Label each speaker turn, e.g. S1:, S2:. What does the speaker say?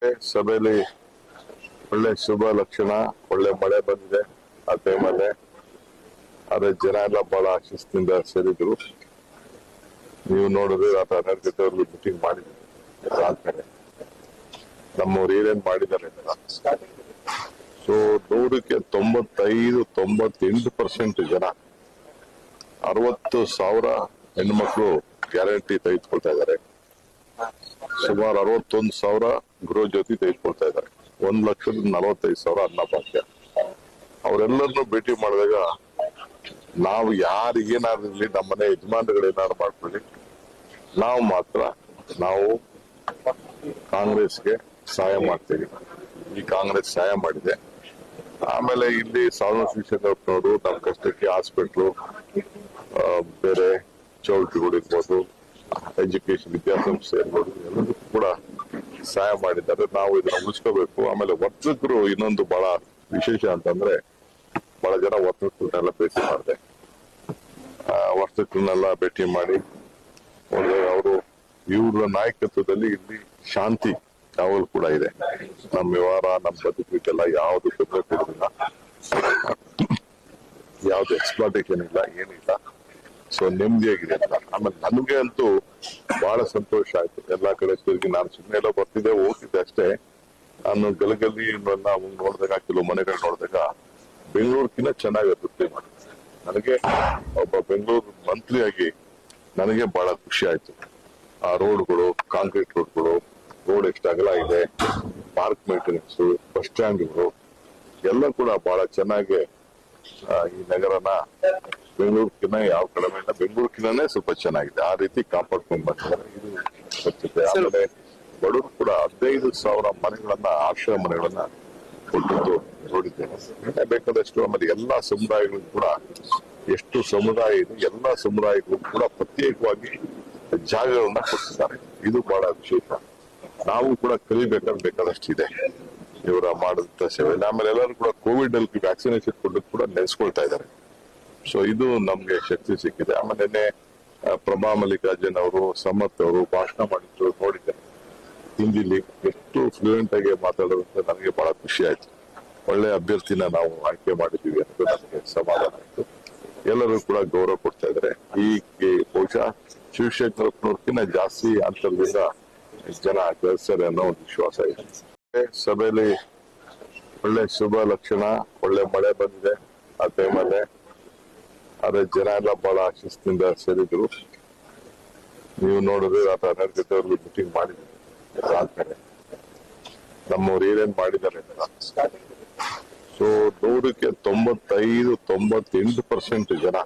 S1: ಸಭೆಯಲ್ಲಿ ಒಳ್ಳೆ ಶುಭ ಲಕ್ಷಣ, ಒಳ್ಳೆ ಮಳೆ ಬಂದಿದೆ ಆ ಟೈಮಲ್ಲೇ. ಆದ್ರೆ ಜನ ಎಲ್ಲ ಬಹಳ ಶಿಸ್ತಿಂದ ಸೇರಿದ್ರು. ನೀವು ನೋಡಿದ್ರೆ ರಾತ್ರಿ 12 ಗಂಟೆವರೆಗೂ ಮೀಟಿಂಗ್ ಮಾಡಿದ್ರು ಆದ್ಮೇಲೆ ನಮ್ಮವ್ರು ಏನೇನ್ ಮಾಡಿದ್ದಾರೆ ಅಂತ. ಸೊ 100ಕ್ಕೆ 95-98% ಜನ 60,000 ಹೆಣ್ಮಕ್ಳು ಗ್ಯಾರಂಟಿ ತೆಗೆದುಕೊಳ್ತಾ ಇದ್ದಾರೆ. ಸುಮಾರು 61,000 ಗೃಹ ಜ್ಯೋತಿ ತೆಗೆದುಕೊಳ್ತಾ ಇದ್ದಾರೆ. 1,45,000 ಅನ್ನಭಾಗ್ಯ. ಅವರೆಲ್ಲರನ್ನು ಭೇಟಿ ಮಾಡಿದಾಗ ನಾವು ಯಾರಿಗೇನಾದ್ರೂ ನಮ್ಮನೆ ಯಜಮಾನರುಗಳು ಏನಾದ್ರು ಮಾಡ್ಕೊಳ್ಳಿ, ನಾವು ಕಾಂಗ್ರೆಸ್ಗೆ ಸಹಾಯ ಮಾಡ್ತೀವಿ. ಈ ಕಾಂಗ್ರೆಸ್ ಸಹಾಯ ಮಾಡಿದೆ. ಆಮೇಲೆ ಇಲ್ಲಿ ಸಾರ್ವಜನಿಕರು ನಮ್ಮ ಕಷ್ಟಕ್ಕೆ ಹಾಸ್ಪಿಟ್ಲು, ಬೇರೆ ಚೌಲ್ಟ್ರಿಗಳು ಇರ್ಬೋದು, ಎಜುಕೇಶನ್ ವಿದ್ಯಾಸಂಸ್ಥೆ ಇರ್ಬೋದು, ಎಲ್ಲದಕ್ಕೂ ಕೂಡ ಸಹಾಯ ಮಾಡಿದ್ದಾರೆ. ನಾವು ಇದನ್ನ ಉಳಿಸ್ಕೋಬೇಕು. ಆಮೇಲೆ ವರ್ತಕರು ಇನ್ನೊಂದು ಬಹಳ ವಿಶೇಷ ಅಂತಂದ್ರೆ, ಬಹಳ ಜನ ವರ್ತಕರನ್ನೆಲ್ಲ ಭೇಟಿ ಮಾಡಿದೆ. ವರ್ತಕರನ್ನೆಲ್ಲ ಭೇಟಿ ಮಾಡಿ ಅವರು ಇವರ ನಾಯಕತ್ವದಲ್ಲಿ ಇಲ್ಲಿ ಶಾಂತಿ ಯಾವಾಗಲೂ ಕೂಡ ಇದೆ. ನಮ್ಮ ವ್ಯವಹಾರ, ನಮ್ಮ ಬದುಕಿಗೆಲ್ಲ ಯಾವ್ದು ತೊಂದರೆ ಕೊಡೋದಿಲ್ಲ, ಯಾವ್ದು ಎಕ್ಸ್ಪ್ಲಾಟೇಷನ್ ಇಲ್ಲ, ಏನಿಲ್ಲ. ಸೊ ನೆಮ್ಮದಿಯಾಗಿದೆ ಅಂತ. ಆಮೇಲೆ ನನಗೆ ಅಂತೂ ಬಹಳ ಸಂತೋಷ ಆಯ್ತು. ಎಲ್ಲಾ ಕಡೆ ತಿರುಗಿ ನಾನು ಸುಮ್ಮನೆ ಎಲ್ಲ ಬರ್ತಿದ್ದೆ, ಹೋಗ್ತಿದ್ದೆ ಅಷ್ಟೇ. ನಾನು ಗಲಗಲಿ ನೋಡಿದಾಗ, ಕೆಲವು ಮನೆಗಳು ನೋಡಿದಾಗ ಬೆಂಗಳೂರಿಗಿಂತ ಚೆನ್ನಾಗಿ ಅಭಿವೃದ್ಧಿ ಮಾಡಿದೆ. ನನಗೆ ಒಬ್ಬ ಬೆಂಗಳೂರು ಮಂತ್ರಿಯಾಗಿ ನನಗೆ ಬಹಳ ಖುಷಿ ಆಯ್ತು. ಆ ರೋಡ್ಗಳು, ಕಾಂಕ್ರೀಟ್ ರೋಡ್ಗಳು, ರೋಡ್ ಎಷ್ಟು ಅಗಲ ಇದೆ, ಪಾರ್ಕ್ ಮೇಂಟೆನೆನ್ಸ್, ಬಸ್ ಸ್ಟ್ಯಾಂಡ್ಗಳು ಎಲ್ಲ ಕೂಡ ಬಹಳ ಚೆನ್ನಾಗಿ ಈ ನಗರನ ಬೆಂಗಳೂರಿಗಿನ್ನ ಯಾವ ಕಡಿಮೆ ಇಲ್ಲ, ಬೆಂಗಳೂರಿಗಿನೇ ಸ್ವಲ್ಪ ಚೆನ್ನಾಗಿದೆ. ಆ ರೀತಿ ಕಾಪಾಡ್ಕೊಂಡು ಬರ್ತಾರೆ. ಇದು ಸ್ವಚ್ಛತೆ. ಆಮೇಲೆ ಬಡವರು ಕೂಡ 15,000 ಮನೆಗಳನ್ನ, ಆಶ್ರಯ ಮನೆಗಳನ್ನ ಕೊಟ್ಟಿದ್ದು ನೋಡಿದ್ದೇನೆ. ಬೇಕಾದಷ್ಟು. ಆಮೇಲೆ ಎಲ್ಲಾ ಸಮುದಾಯಗಳು ಕೂಡ, ಎಷ್ಟು ಸಮುದಾಯ ಇದೆ ಎಲ್ಲಾ ಸಮುದಾಯಗಳು ಕೂಡ ಪ್ರತ್ಯೇಕವಾಗಿ ಜಾಗಗಳನ್ನ ಕೊಟ್ಟಿದ್ದಾರೆ. ಇದು ಬಹಳ ವಿಶೇಷ. ನಾವು ಕೂಡ ಬೇಕಾದಷ್ಟಿದೆ ಇವರ ಮಾಡಿದಂತ ಸೇವೆ. ಆಮೇಲೆ ಎಲ್ಲರೂ ಕೂಡ ಕೋವಿಡ್ ಅಲ್ಲಿ ವ್ಯಾಕ್ಸಿನೇಷನ್ ಕೊಟ್ಟು ಕೂಡ ನೆನೆಸ್ಕೊಳ್ತಾ ಇದ್ದಾರೆ. ಸೊ ಇದು ನಮ್ಗೆ ಶಕ್ತಿ ಸಿಕ್ಕಿದೆ. ಆಮೇಲೆ ನಿನ್ನೆ ಪ್ರಭಾ ಮಲ್ಲಿಕಾರ್ಜುನ್ ಅವರು, ಸಮರ್ಥ್ ಅವರು ಭಾಷಣ ಮಾಡಿದ್ರು ನೋಡಿದ್ದೇನೆ. ಹಿಂದಿಲಿ ಎಷ್ಟು ಫ್ಲೂಯೆಂಟ್ ಆಗಿ ಮಾತಾಡೋದಂತ ನನಗೆ ಬಹಳ ಖುಷಿ ಆಯ್ತು. ಒಳ್ಳೆ ಅಭ್ಯರ್ಥಿನ ನಾವು ಆಯ್ಕೆ ಮಾಡಿದೀವಿ ಅಂತ ನನಗೆ ಸಮಾಧಾನ ಆಯ್ತು. ಎಲ್ಲರೂ ಕೂಡ ಗೌರವ ಕೊಡ್ತಾ ಇದ್ದಾರೆ. ಈ ಬಹುಶಃ ಶಿವಶಂಕರಪ್ಪನವ್ರಕ್ಕಿಂತ ಜಾಸ್ತಿ ಅಂತರದಿಂದ ಜನ ಗೆಲ್ತಾರೆ ಅನ್ನೋ ಒಂದು ವಿಶ್ವಾಸ ಇದೆ. ಸಭೆಯಲ್ಲಿ ಒಳ್ಳೆ ಶುಭ ಲಕ್ಷಣ, ಒಳ್ಳೆ ಮಳೆ ಬಂದಿದೆ ಆ ಟೈಮಲ್ಲೇ. ಆದ್ರೆ ಜನ ಎಲ್ಲ ಬಹಳ ಶಿಸ್ತಿಂದ ಸೇರಿದ್ರು. ನೀವು ನೋಡಿದ್ರೆ ರಾತ್ರಿ 12 ಗಂಟೆವರೆಗೂ ಮೀಟಿಂಗ್ ಮಾಡಿದ್ರು ಆದ್ಮೇಲೆ ನಮ್ಮವ್ರು ಏನೇನ್ ಮಾಡಿದ್ದಾರೆ ಅಂತ. ಸೊ 100ಕ್ಕೆ 95-98% ಜನ